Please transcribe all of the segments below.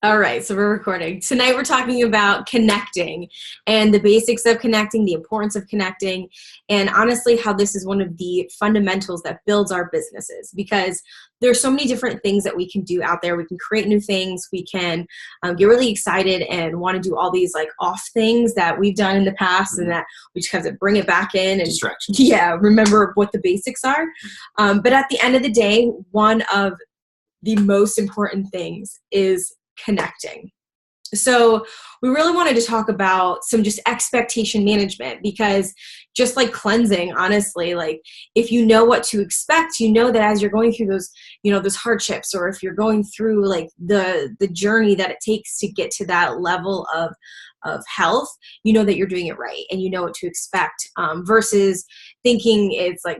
All right, so we're recording. Tonight we're talking about connecting and the basics of connecting, the importance of connecting, and honestly how this is one of the fundamentals that builds our businesses, because there's so many different things that we can do out there. We can create new things. We can get really excited and want to do all these like off things that we've done in the past, and that we just have to bring it back in and distractions. Yeah, remember what the basics are. But at the end of the day, one of the most important things is connecting. So we really wanted to talk about some just expectation management, because just like cleansing, honestly, like if you know what to expect, you know that as you're going through those, those hardships, or if you're going through like the journey that it takes to get to that level of health, you know that you're doing it right and you know what to expect, versus thinking it's like,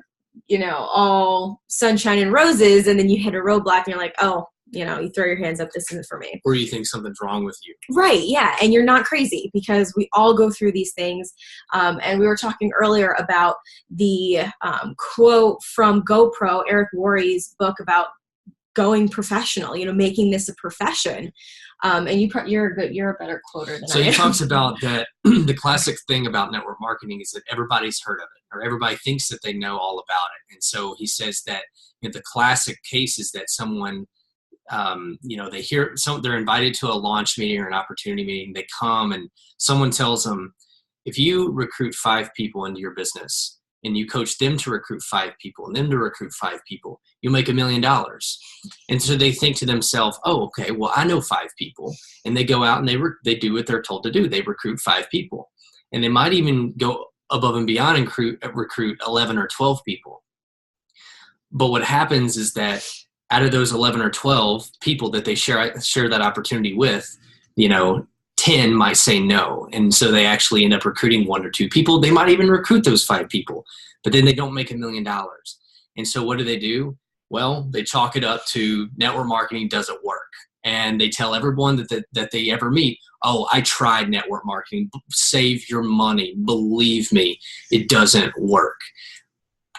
all sunshine and roses, and then you hit a roadblock and you're like, oh, you throw your hands up, this isn't for me. Or you think something's wrong with you. Right, yeah, and you're not crazy, because we all go through these things. And we were talking earlier about the quote from GoPro, Eric Worre's book about going professional, making this a profession. And you're a better quoter than I am. So he talks about that the classic thing about network marketing is that everybody's heard of it, or everybody thinks that they know all about it. And so he says that the classic case is that someone, they're invited to a launch meeting or an opportunity meeting. They come and someone tells them, if you recruit 5 people into your business and you coach them to recruit 5 people and them to recruit 5 people, you'll make $1 million. And so they think to themselves, oh, okay, well, I know 5 people. And they go out and they do what they're told to do. They recruit 5 people. And they might even go above and beyond and recruit 11 or 12 people. But what happens is that out of those 11 or 12 people that they share that opportunity with, 10 might say no. And so they actually end up recruiting 1 or 2 people. They might even recruit those 5 people, but then they don't make $1 million. And so what do? Well, they chalk it up to network marketing doesn't work. And they tell everyone that they ever meet, oh, I tried network marketing. Save your money. Believe me, it doesn't work.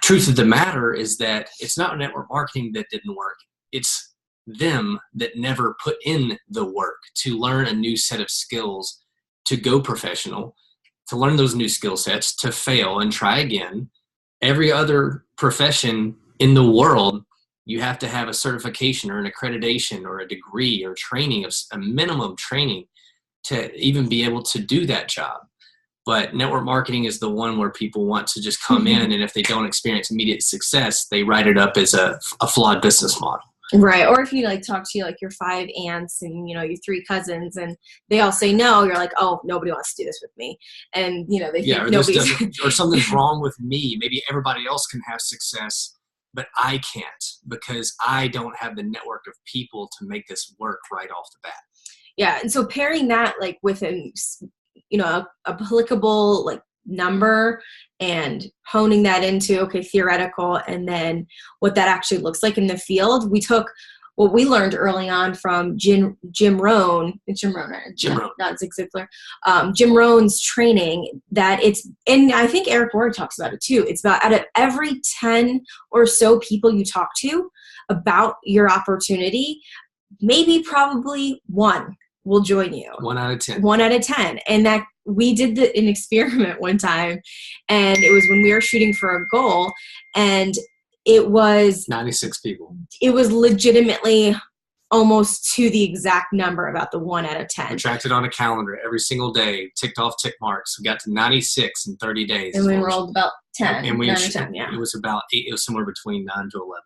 Truth of the matter is that it's not network marketing that didn't work. It's them that never put in the work to learn a new set of skills, to go professional, to learn those new skill sets, to fail and try again. Every other profession in the world, you have to have a certification or an accreditation or a degree or training, of a minimum training to even be able to do that job. But network marketing is the one where people want to just come in, and if they don't experience immediate success, they write it up as a flawed business model. Right. Or if you talk to your 5 aunts and, your 3 cousins and they all say no, you're like, oh, nobody wants to do this with me. And, they think nobody's... or something's wrong with me. Maybe everybody else can have success, but I can't, because I don't have the network of people to make this work right off the bat. Yeah. And so pairing that with an applicable number and honing that into theoretical, and then what that actually looks like in the field. We took what we learned early on from Jim Rohn. It's Jim Rohn, right? Jim Rohn, not Zig Ziglar. Jim Rohn's training, that and I think Eric Worre talks about it too. It's about out of every 10 or so people you talk to about your opportunity, maybe probably 1 will join you. 1 out of 10. 1 out of 10. And that we did an experiment one time, and it was when we were shooting for a goal, and it was 96 people. It was legitimately almost to the exact number, about the 1 out of 10. We tracked it on a calendar every single day, ticked off tick marks. We got to 96 in 30 days. And we enrolled about 10. And 9 or 10, yeah. It was about 8. It was somewhere between 9 to 11.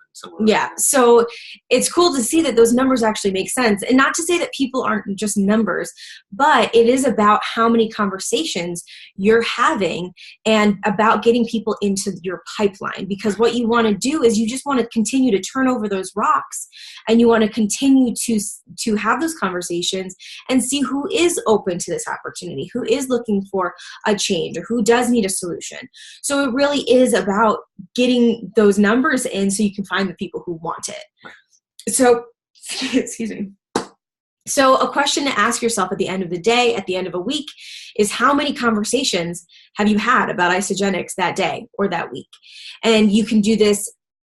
Yeah. So it's cool to see that those numbers actually make sense. And not to say that people aren't just numbers, but it is about how many conversations you're having and about getting people into your pipeline. Because what you want to do is you just want to continue to turn over those rocks, and you want to continue to have those conversations and see who is open to this opportunity, who is looking for a change, or who does need a solution. So it really is about getting those numbers in so you can find the people who want it. So, excuse me. So a question to ask yourself at the end of the day, at the end of a week, is how many conversations have you had about Isagenix that day or that week? And you can do this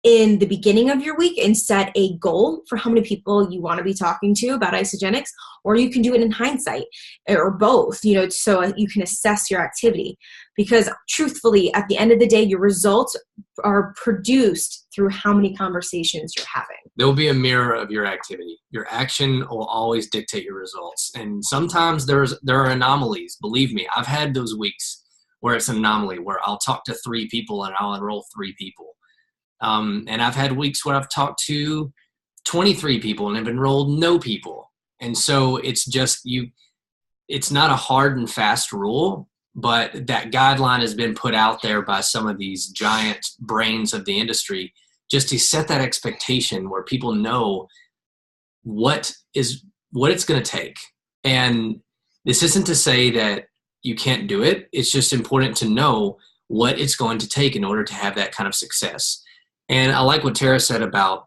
in the beginning of your week and set a goal for how many people you want to be talking to about Isagenix, or you can do it in hindsight, or both, so you can assess your activity. Because truthfully, at the end of the day, your results are produced through how many conversations you're having. There will be a mirror of your activity. Your action will always dictate your results. And sometimes there are anomalies. Believe me, I've had those weeks where it's an anomaly, where I'll talk to 3 people and I'll enroll 3 people. And I've had weeks where I've talked to 23 people and have enrolled no people. And so it's just it's not a hard and fast rule, but that guideline has been put out there by some of these giant brains of the industry, just to set that expectation where people know what it's going to take. And this isn't to say that you can't do it. It's just important to know what it's going to take in order to have that kind of success. And I like what Tara said about,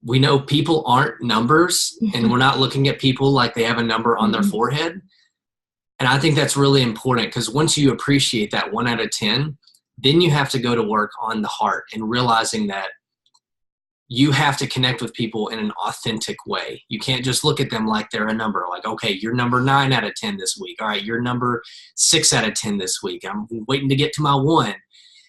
we know people aren't numbers, and we're not looking at people like they have a number on their forehead. And I think that's really important, because once you appreciate that 1 out of 10, then you have to go to work on the heart and realizing that you have to connect with people in an authentic way. You can't just look at them like they're a number. Like, okay, you're number 9 out of 10 this week. All right, you're number 6 out of 10 this week. I'm waiting to get to my 1.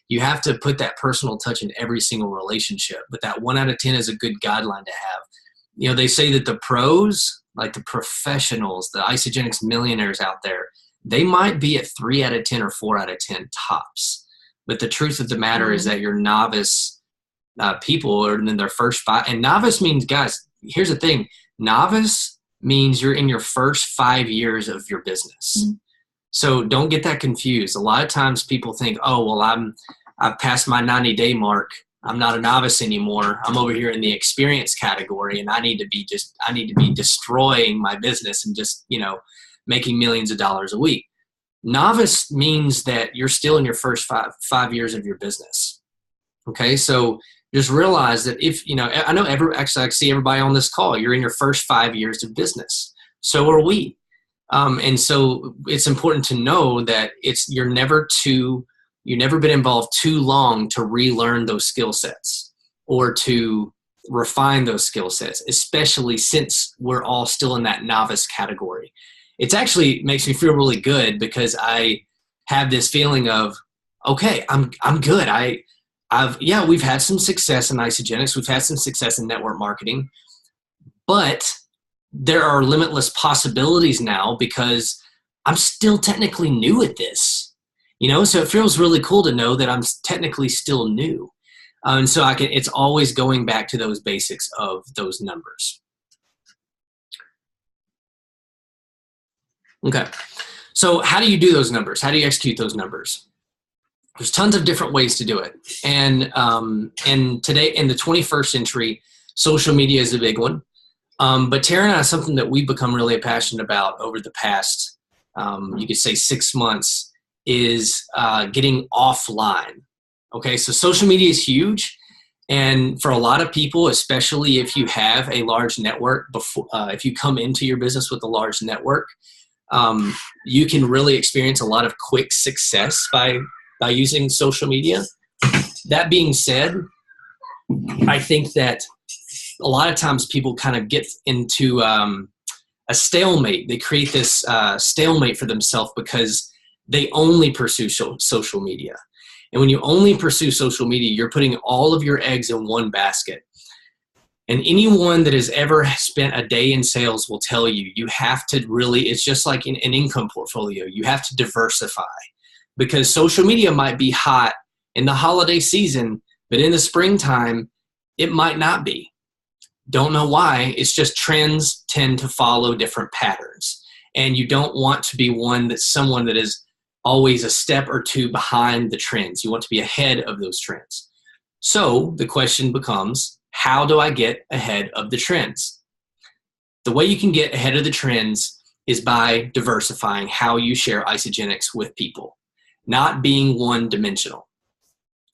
You have to put that personal touch in every single relationship. But that 1 out of 10 is a good guideline to have. They say that the pros, like the professionals, the Isagenix millionaires out there, they might be at 3 out of 10 or 4 out of 10 tops. But the truth of the matter is that your novice people are in their first 5. And novice means, guys, here's the thing. Novice means you're in your first 5 years of your business. Mm-hmm. So don't get that confused. A lot of times people think, oh, well, I've passed my 90-day mark. I'm not a novice anymore. I'm over here in the experience category, and I need to be destroying my business and just, making millions of dollars a week. Novice means that you're still in your first five years of your business. Okay. So just realize that I know I see everybody on this call, you're in your first 5 years of business. So are we. And so it's important to know that you've never been involved too long to relearn those skill sets or to refine those skill sets, especially since we're all still in that novice category. It actually makes me feel really good, because I have this feeling of, okay, I'm good. We've had some success in Isagenix. We've had some success in network marketing, but there are limitless possibilities now because I'm still technically new at this, so it feels really cool to know that I'm technically still new. And so it's always going back to those basics of those numbers. Okay. So how do you do those numbers? How do you execute those numbers? There's tons of different ways to do it. And today in the 21st century, social media is a big one. But Tara and I, something that we've become really passionate about over the past, you could say 6 months, is getting offline. Okay, so social media is huge. And for a lot of people, especially if you have a large network, if you come into your business with a large network, you can really experience a lot of quick success by using social media. That being said, I think that a lot of times people kind of get into a stalemate. They create this stalemate for themselves because they only pursue social media. And when you only pursue social media, you're putting all of your eggs in one basket. And anyone that has ever spent a day in sales will tell you, you have to really, it's just like an income portfolio. You have to diversify, because social media might be hot in the holiday season, but in the springtime, it might not be. Don't know why. It's just trends tend to follow different patterns. And you don't want to be someone that is always a step or two behind the trends. You want to be ahead of those trends. So the question becomes, how do I get ahead of the trends? The way you can get ahead of the trends is by diversifying how you share Isagenix with people, not being one-dimensional.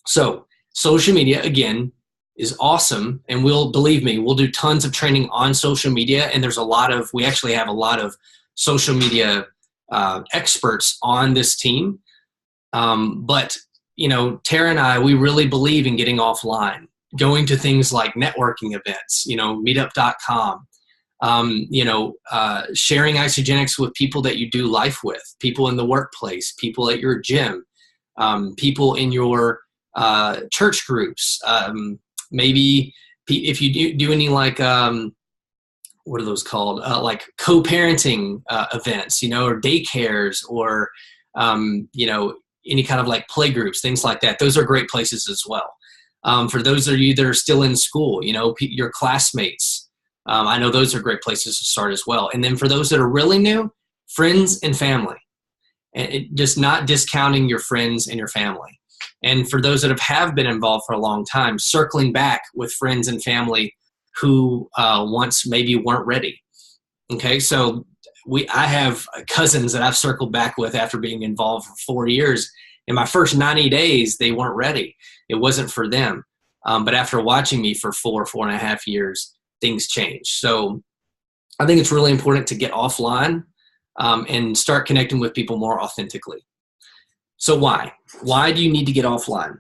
So social media, again, is awesome, and we'll do tons of training on social media, and we actually have a lot of social media experts on this team. But Tara and I, we really believe in getting offline, going to things like networking events, meetup.com, sharing Isagenix with people that you do life with, people in the workplace, people at your gym, people in your church groups. Maybe if you do any like, what are those called? Like co-parenting events, or daycares, or, any kind of like play groups, things like that. Those are great places as well. For those of you that are still in school, your classmates, I know those are great places to start as well. And then for those that are really new, friends and family, and just not discounting your friends and your family. And for those that have been involved for a long time, circling back with friends and family who once maybe weren't ready. Okay, so I have cousins that I've circled back with after being involved for 4 years. In my first 90 days, they weren't ready. It wasn't for them. But after watching me for 4.5 years, things changed. So I think it's really important to get offline and start connecting with people more authentically. So why? Why do you need to get offline?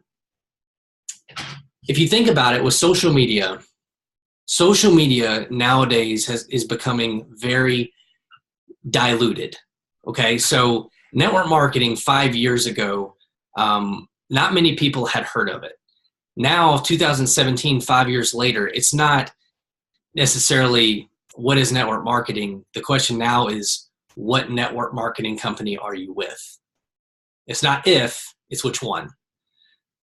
If you think about it, with social media nowadays is becoming very diluted. Okay, so network marketing 5 years ago, not many people had heard of it. Now, 2017, 5 years later, it's not necessarily what is network marketing. The question now is, what network marketing company are you with? It's not if, it's which one.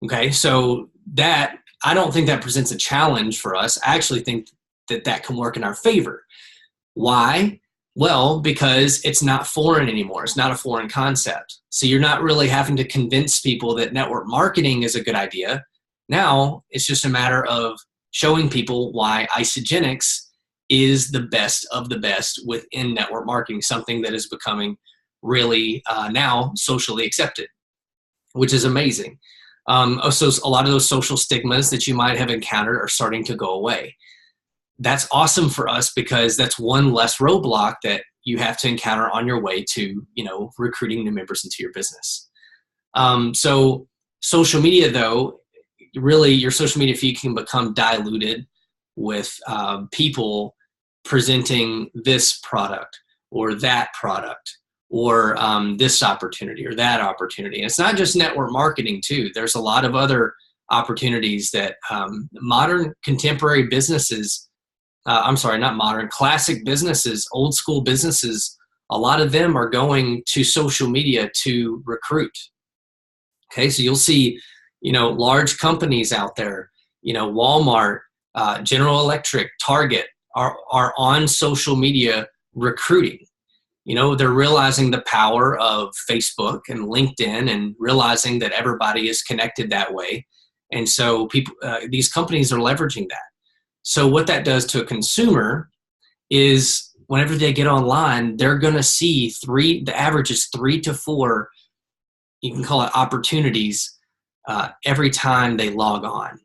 Okay, so that, I don't think that presents a challenge for us. I actually think that can work in our favor. Why? Well, because it's not foreign anymore. It's not a foreign concept. So you're not really having to convince people that network marketing is a good idea. Now it's just a matter of showing people why Isagenix is the best of the best within network marketing, something that is becoming really now socially accepted, which is amazing. So a lot of those social stigmas that you might have encountered are starting to go away. That's awesome for us because that's one less roadblock that you have to encounter on your way to, recruiting new members into your business. So social media, though, really your social media feed can become diluted with people presenting this product or that product or this opportunity or that opportunity. And it's not just network marketing too. There's a lot of other opportunities that modern contemporary businesses, classic businesses, old school businesses, a lot of them are going to social media to recruit. Okay, so you'll see, large companies out there, Walmart, General Electric, Target are on social media recruiting. They're realizing the power of Facebook and LinkedIn and realizing that everybody is connected that way. And so these companies are leveraging that. So what that does to a consumer is whenever they get online, they're going to see the average is 3 to 4, you can call it opportunities, every time they log on.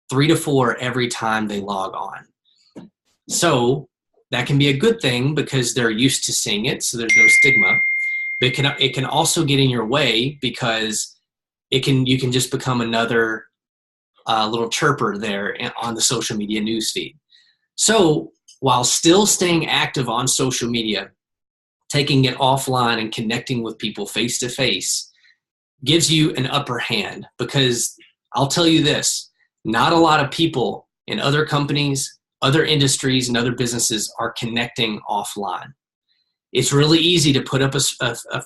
3 to 4 every time they log on. So that can be a good thing because they're used to seeing it, so there's no stigma. But it can also get in your way because you can just become another little chirper there on the social media newsfeed. So while still staying active on social media, taking it offline and connecting with people face to face gives you an upper hand, because I'll tell you this, not a lot of people in other companies, other industries, and other businesses are connecting offline. It's really easy to put up a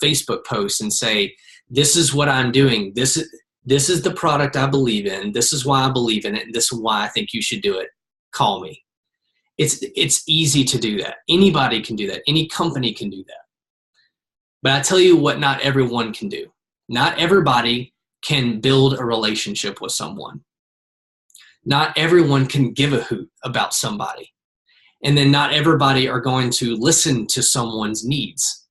Facebook post and say, this is what I'm doing. This is the product I believe in. This is why I believe in it. And this is why I think you should do it. Call me. It's easy to do that. Anybody can do that. Any company can do that. But I tell you what not everyone can do. Not everybody can build a relationship with someone. Not everyone can give a hoot about somebody. And then not everybody are going to listen to someone's needs.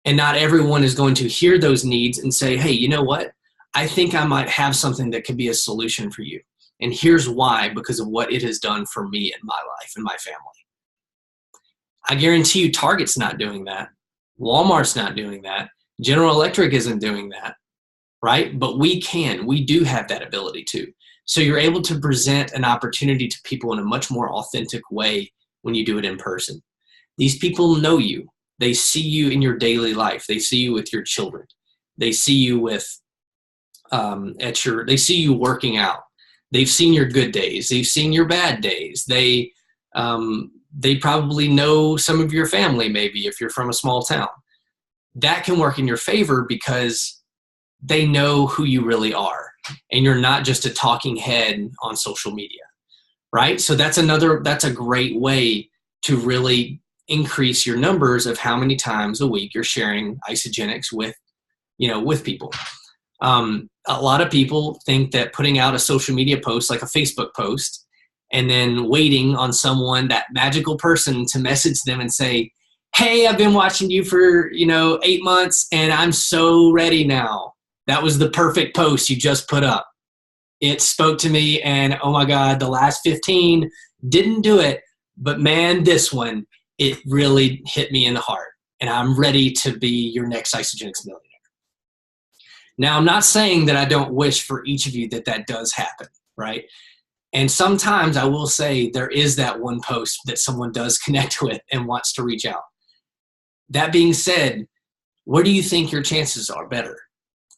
And not everyone is going to hear those needs and say, hey, you know what? I think I might have something that could be a solution for you. And here's why, because of what it has done for me in my life and my family. I guarantee you Target's not doing that. Walmart's not doing that. General Electric isn't doing that. right? But we do have that ability to. So you're able to present an opportunity to people in a much more authentic way when you do it in person. These people know you. They see you in your daily life. They see you with your children. They see you with they see you working out. They've seen your good days. They've seen your bad days. They probably know some of your family, maybe, if you're from a small town. That can work in your favor because they know who you really are, and you're not just a talking head on social media, right? So that's a great way to really increase your numbers of how many times a week you're sharing Isagenix with people. A lot of people think that putting out a social media post, like a Facebook post, and then waiting on someone, that magical person, to message them and say, hey, I've been watching you for 8 months and I'm so ready now. That was the perfect post you just put up. It spoke to me, and oh my God, the last 15 didn't do it, but man, this one, it really hit me in the heart, and I'm ready to be your next Isagenix millionaire. Now, I'm not saying that I don't wish for each of you that does happen, right? And sometimes I will say there is that one post that someone does connect with and wants to reach out. That being said, where do you think your chances are better?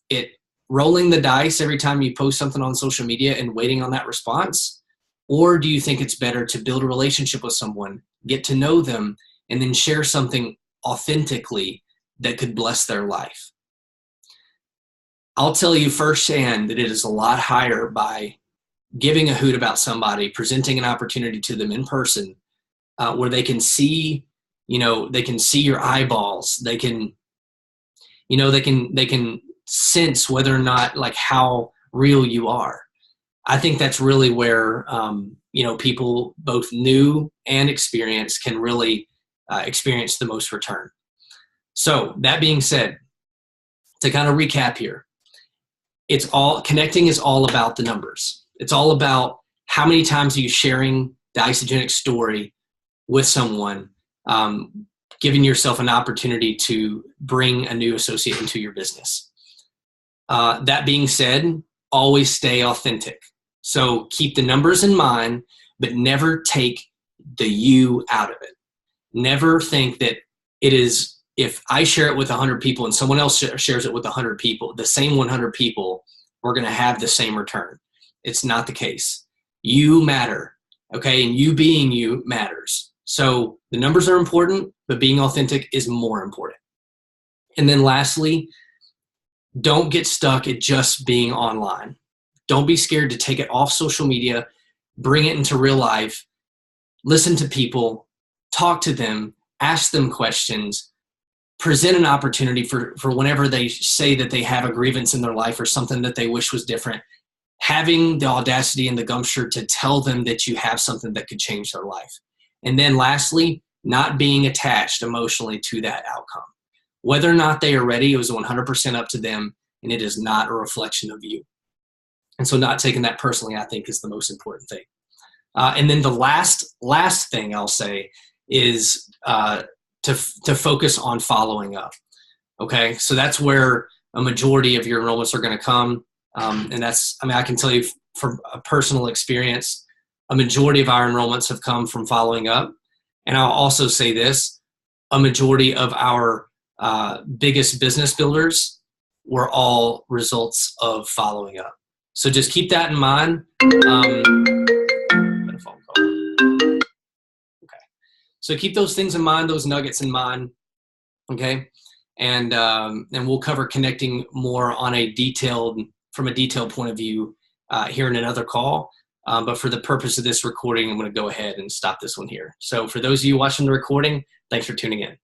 It rolling the dice every time you post something on social media and waiting on that response? Or do you think it's better to build a relationship with someone, get to know them, and then share something authentically that could bless their life? I'll tell you firsthand that it is a lot higher by giving a hoot about somebody, presenting an opportunity to them in person, where they can see, they can see your eyeballs. They can sense whether or not, like, how real you are. I think that's really where, people both new and experienced can really experience the most return. So that being said, to kind of recap here, connecting is all about the numbers. It's all about how many times are you sharing the Isagenix story with someone, giving yourself an opportunity to bring a new associate into your business. That being said, always stay authentic. So keep the numbers in mind, but never take the you out of it. Never think that it is, if I share it with 100 people and someone else shares it with 100 people, the same 100 people, we're going to have the same return. It's not the case. You matter, okay? And you being you matters. So the numbers are important, but being authentic is more important. And then lastly, don't get stuck at just being online. Don't be scared to take it off social media, bring it into real life, listen to people, talk to them, ask them questions, present an opportunity for whenever they say that they have a grievance in their life or something that they wish was different, having the audacity and the gumption to tell them that you have something that could change their life. And then lastly, not being attached emotionally to that outcome. Whether or not they are ready, it was 100% up to them, and it is not a reflection of you. And so not taking that personally, I think, is the most important thing. And then the last thing I'll say is to focus on following up. Okay, so that's where a majority of your enrollments are going to come. And I can tell you from a personal experience, a majority of our enrollments have come from following up. And I'll also say this, a majority of our biggest business builders were all results of following up. So just keep that in mind. A phone call. Okay. So keep those things in mind, those nuggets in mind. Okay. And we'll cover connecting more from a detailed point of view here in another call. But for the purpose of this recording, I'm going to go ahead and stop this one here. So for those of you watching the recording, thanks for tuning in.